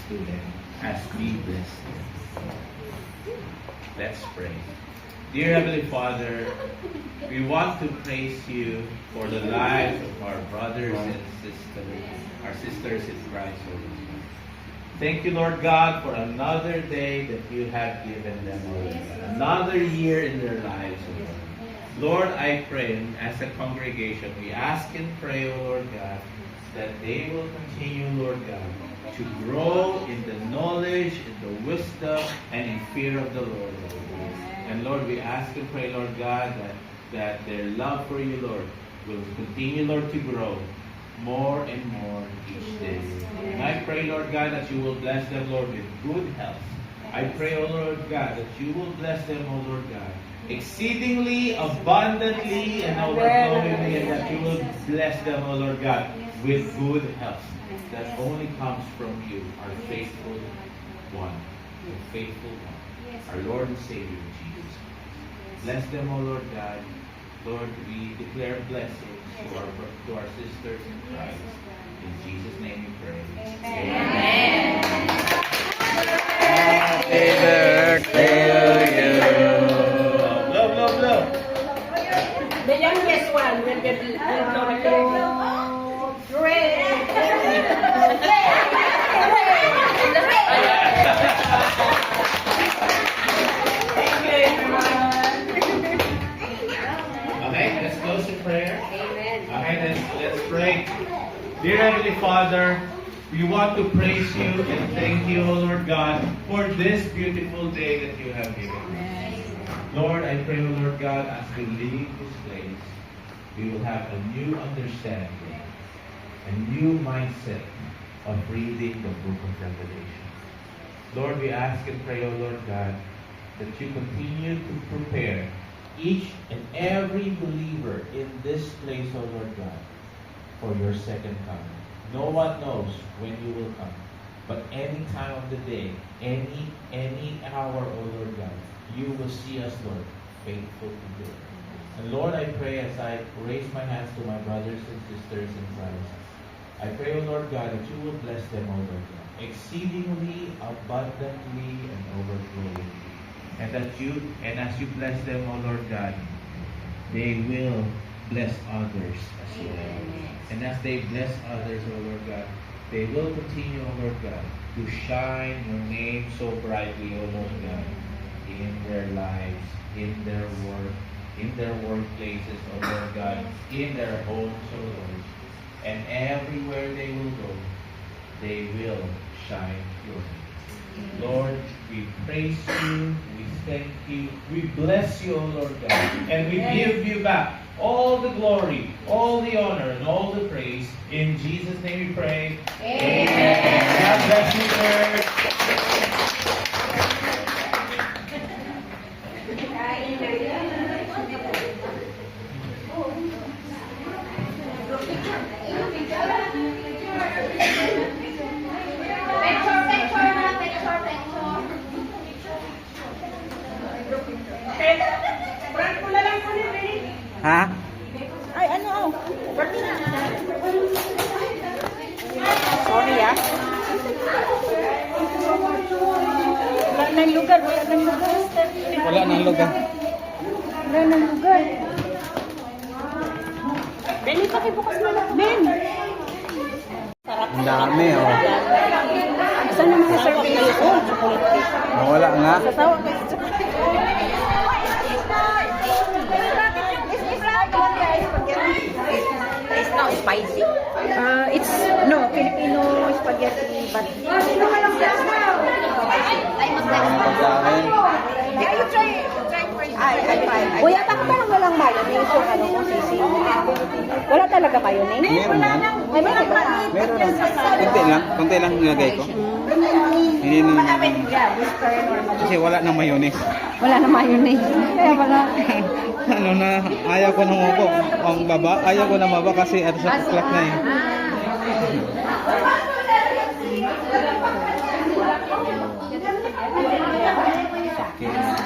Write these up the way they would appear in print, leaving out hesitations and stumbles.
to them as we bless them. Let's pray. Dear Heavenly Father, we want to praise you for the lives of our brothers and sisters, our sisters in Christ, O Lord. Thank you, Lord God, for another day that you have given them, O Lord God. Another year in their lives, O Lord. Lord, I pray, as a congregation, we ask and pray, O Lord God, that they will continue, Lord God, to grow in the knowledge, in the wisdom, and in fear of the Lord, O Lord. And Lord, we ask and pray, Lord God, that their love for you, Lord, will continue, Lord, to grow more and more each day. And I pray, Lord God, that you will bless them, Lord, with good health. I pray, O Lord God, that you will bless them, O Lord God, exceedingly, abundantly, and overflowingly, and that you will bless them, O Lord God, with good health that only comes from you, our faithful one, the faithful one, our Lord and Savior, Jesus Christ. Bless them, O Lord God. Lord, we declare blessings to our sisters in Christ. In Jesus' name we pray. Amen. Happy birthday to you. Love, love, love. The youngest one will get Okay, let's close in prayer. Okay, let's pray. Dear Heavenly Father, we want to praise you and thank you, O Lord God, for this beautiful day that you have given us. Lord, I pray, O Lord God, as we leave this place, we will have a new understanding, a new mindset of reading the book of Revelation. Lord, we ask and pray, O Lord God, that you continue to prepare each and every believer in this place, O Lord God, for your second coming. No one knows when you will come, but any time of the day, any hour, O Lord God, you will see us, Lord, faithful to do it. And Lord, I pray as I raise my hands to my brothers and sisters in Christ, I pray, O Lord God, that you will bless them, O Lord God, exceedingly, abundantly, and overflowingly. And as you bless them, O Lord God, they will bless others as well. And as they bless others, O Lord God, they will continue, O Lord God, to shine your name so brightly, O Lord God, in their lives, in their work, in their workplaces, O Lord God, in their homes, O Lord. And everywhere they will go, they will shine your name. Lord, we praise you, we thank you, we bless you, O Lord God, and we give you back all the glory, all the honor, and all the praise. In Jesus' name we pray. Amen. God bless you, church. Ha? Ay, ano? Sorry, ah. Wala nang lugar, wala nang lugar. Wala nang lugar. Wala nang lugar. Benny, pakibukas mo lang. Ben! Ang dami, oh. Saan naman sa service? Oh, chocolate cake. Wala nga. Sasawa kayo sa chocolate cake. It's not spicy. It's no Filipino spaghetti, but I must Pagkain. Yeah, you try for you. Kuya, bakit parang walang mayonnaise yung ano mo, sisi? Wala talaga mayonnaise? Meron yan. Ay, meron ba? Meron lang. Konti lang nilagay ko. Hindi na. Kasi wala nang mayonnaise. Wala na mayonnaise. Kaya wala. Ano na, ayaw ko nang upo. Ang baba, ayaw ko na baba kasi at sa clock na yun. Okay.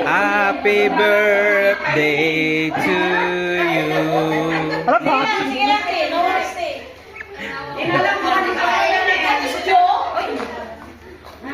Happy birthday to you.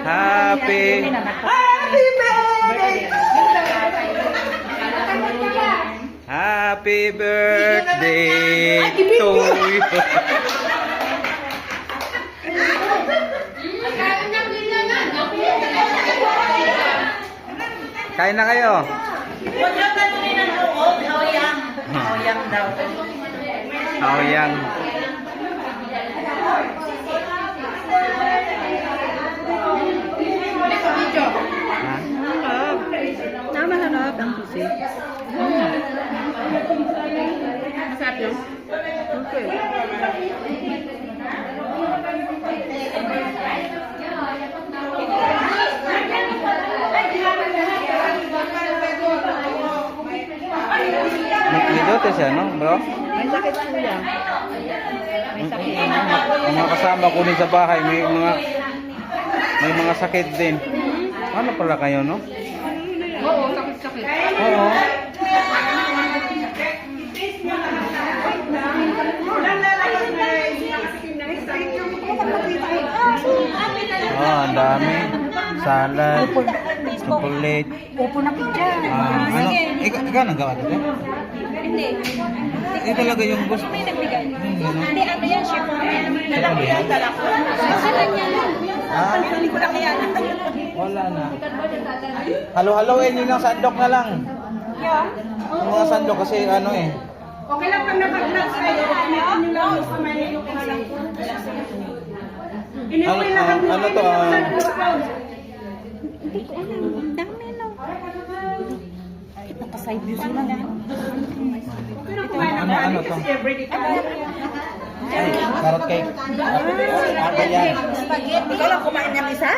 Happy Happy birthday to you. Kain na kayo. Huwag lang tanungin ng loob, hawyang. Hawyang daw. Hawyang. Tama na loob ang pusi. Masarap yun. Okay. Nagkidote siya, no, bro? May sakit kuya. May sakit. Ang mga kasama ko din sa bahay, may mga sakit din. Ano pala kayo, no? Oo, sakit-sakit. Oo. Ang dami. Salad, chocolate. Upo na kita. Ano? Ikaw nagawa dito? Hindi. Talaga yung gusto. May nagbigay. Ano? Hindi, ano yan, chef. Ano yan? Saan niya lang? Ah, Hindi ko na kaya. wala na. Halo-haloin yun ng sandok na lang. Yeah. Yung mga sandok kasi ano eh. Okay lang pag naka-vlog kayo. Ano nyo lang sa Manila ko lang. Ano to? Hindi ko alam. Ang dami lang. Naka-side view sila na. Ano to? Ay, carrot cake. Ano yan? Spaghetti. Ikaw lang kumain ng isa?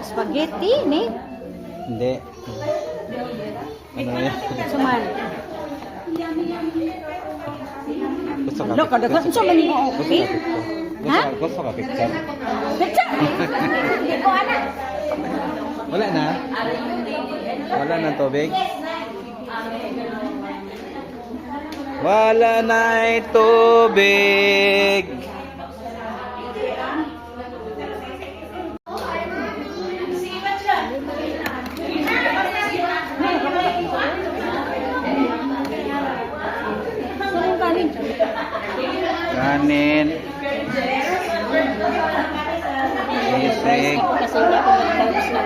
Spaghetti, ni? Hindi. Ano yan? Suman. Gusto ka? Lo, kadagat sa mali mo, okay? Ha? Gusto ka picture? Betsa! Hindi ko anak. Wala na? Wala na tubig? Wala na tubig. Saan kanin? Kanin. Isig. Kasi hindi ako mag-rice na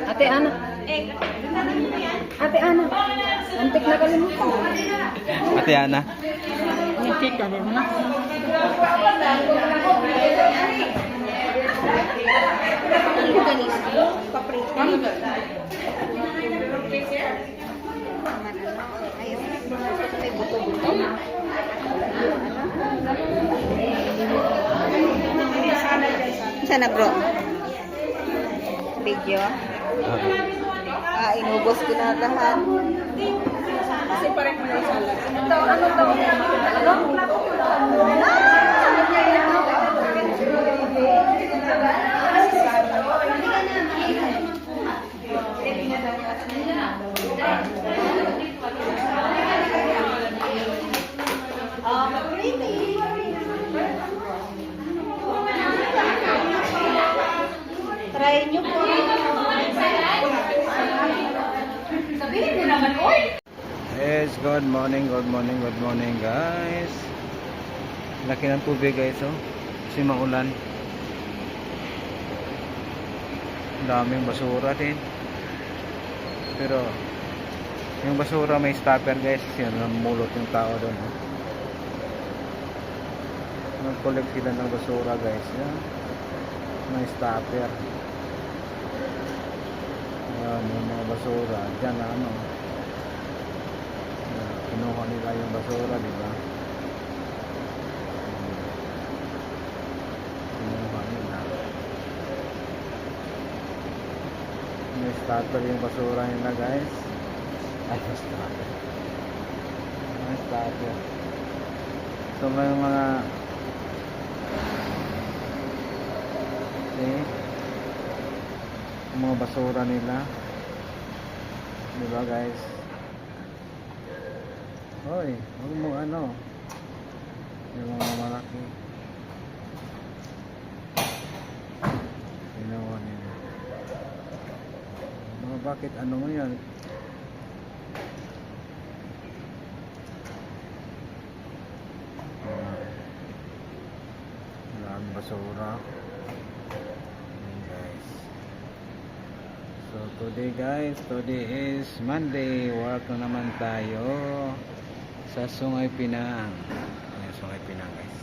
Ate Ana. Ate Ana. Antik na kalimutan. Ate Ana. Antik ka rin na. Ano ganis? Paprika. Ano ba? Sana bro? Video? Inubos ko na lahat. Kasi parang mo na salad. Ano to? Try nyo po. Sabihin mo naman, oy! Yes, good morning guys. Laki ng tubig guys, oh. Kasi maulan. Daming basura din. Pero Yung basura may stopper guys, yun, namulot yung tao doon. Nag-collect sila ng basura guys. Yan. May stopper. Yan, yung mga basura. Diyan na ano. Yan, kinuha nila yung basura, di ba? Kinuha nila. May stopper yung basura nila guys. Ay, may stopper. May stopper. So may mga mga basura nila, diba guys? Hoy, huwag mo ano, yung mga malaki ginawa nila. Mga bakit ano mo yan? Ang basura. So today guys, today is Monday. Work na naman tayo sa Sungay Pinang. Ayan, Sungay Pinang guys.